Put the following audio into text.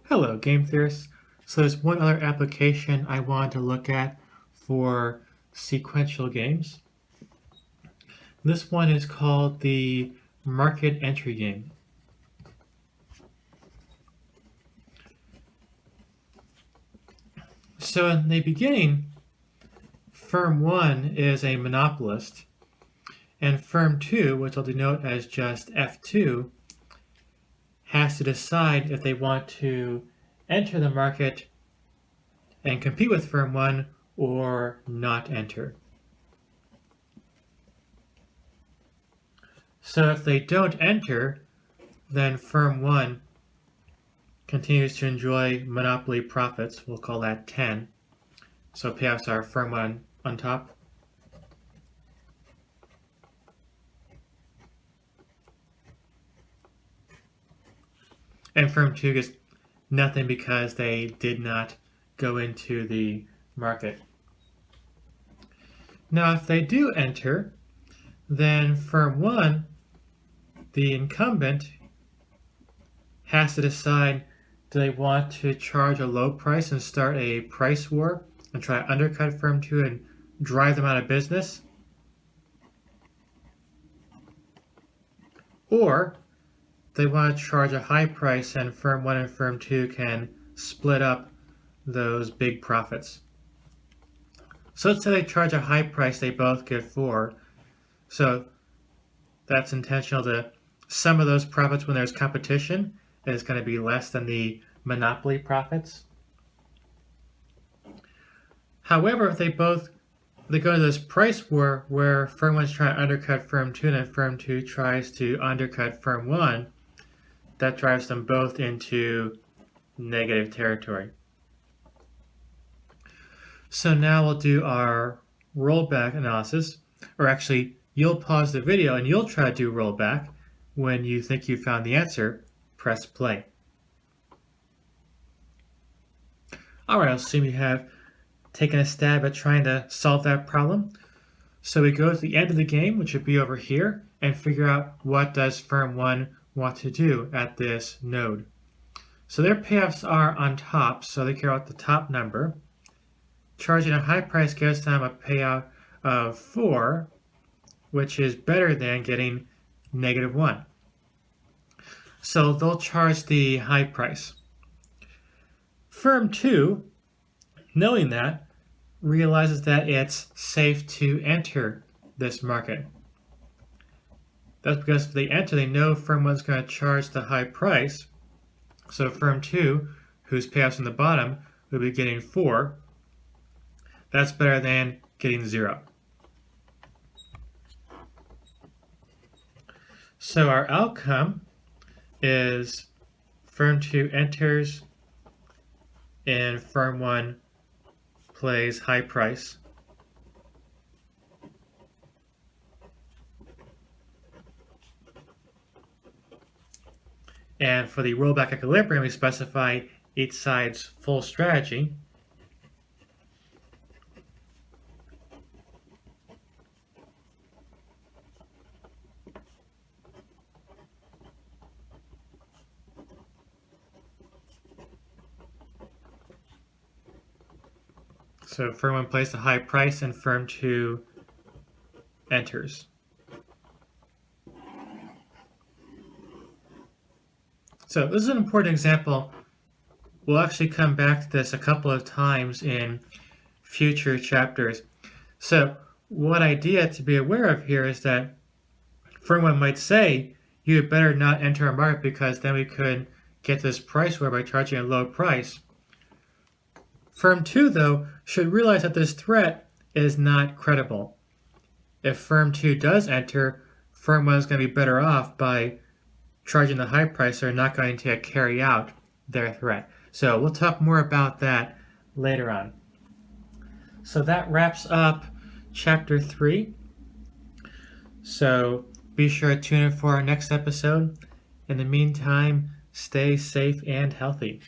Hello, game theorists. So there's one other application I wanted to look at for sequential games. This one is called the market entry game. So in the beginning, firm 1 is a monopolist, and firm 2, which I'll denote as just F2, has to decide if they want to enter the market and compete with firm 1 or not enter. So if they don't enter, then firm 1 continues to enjoy monopoly profits. We'll call that 10. So payouts are firm 1 on top. And firm 2 gets nothing because they did not go into the market. Now if they do enter, then firm 1, the incumbent, has to decide, do they want to charge a low price and start a price war and try to undercut firm 2 and drive them out of business? Or they want to charge a high price and firm 1 and firm 2 can split up those big profits. So let's say they charge a high price, they both get 4. So that's intentional to sum of those profits when there's competition is going to be less than the monopoly profits. However, if they go to this price war where firm 1 is trying to undercut firm 2 and then firm 2 tries to undercut firm 1, that drives them both into negative territory. So now we'll do our rollback analysis, or actually you'll pause the video and you'll try to do rollback. When you think you found the answer, press play. Alright, I'll assume you have taken a stab at trying to solve that problem. So we go to the end of the game, which would be over here, and figure out what does firm 1 want to do at this node. So their payoffs are on top, so they care about the top number. Charging a high price gives them a payout of 4, which is better than getting -1. So they'll charge the high price. Firm 2, knowing that, realizes that it's safe to enter this market. That's because if they enter, they know firm 1 is going to charge the high price. So firm 2, whose payouts on the bottom, will be getting 4. That's better than getting 0. So our outcome is firm 2 enters and firm 1 plays high price. And for the rollback equilibrium, we specify each side's full strategy. So firm 1 plays the high price and firm 2 enters. So this is an important example. We'll actually come back to this a couple of times in future chapters. So one idea to be aware of here is that firm 1 might say, you had better not enter our market because then we could get this price war by charging a low price. Firm 2, though, should realize that this threat is not credible. If firm 2 does enter, firm 1 is going to be better off by charging the high price. They're not going to carry out their threat. So we'll talk more about that later on. So that wraps up chapter 3. So be sure to tune in for our next episode. In the meantime, stay safe and healthy.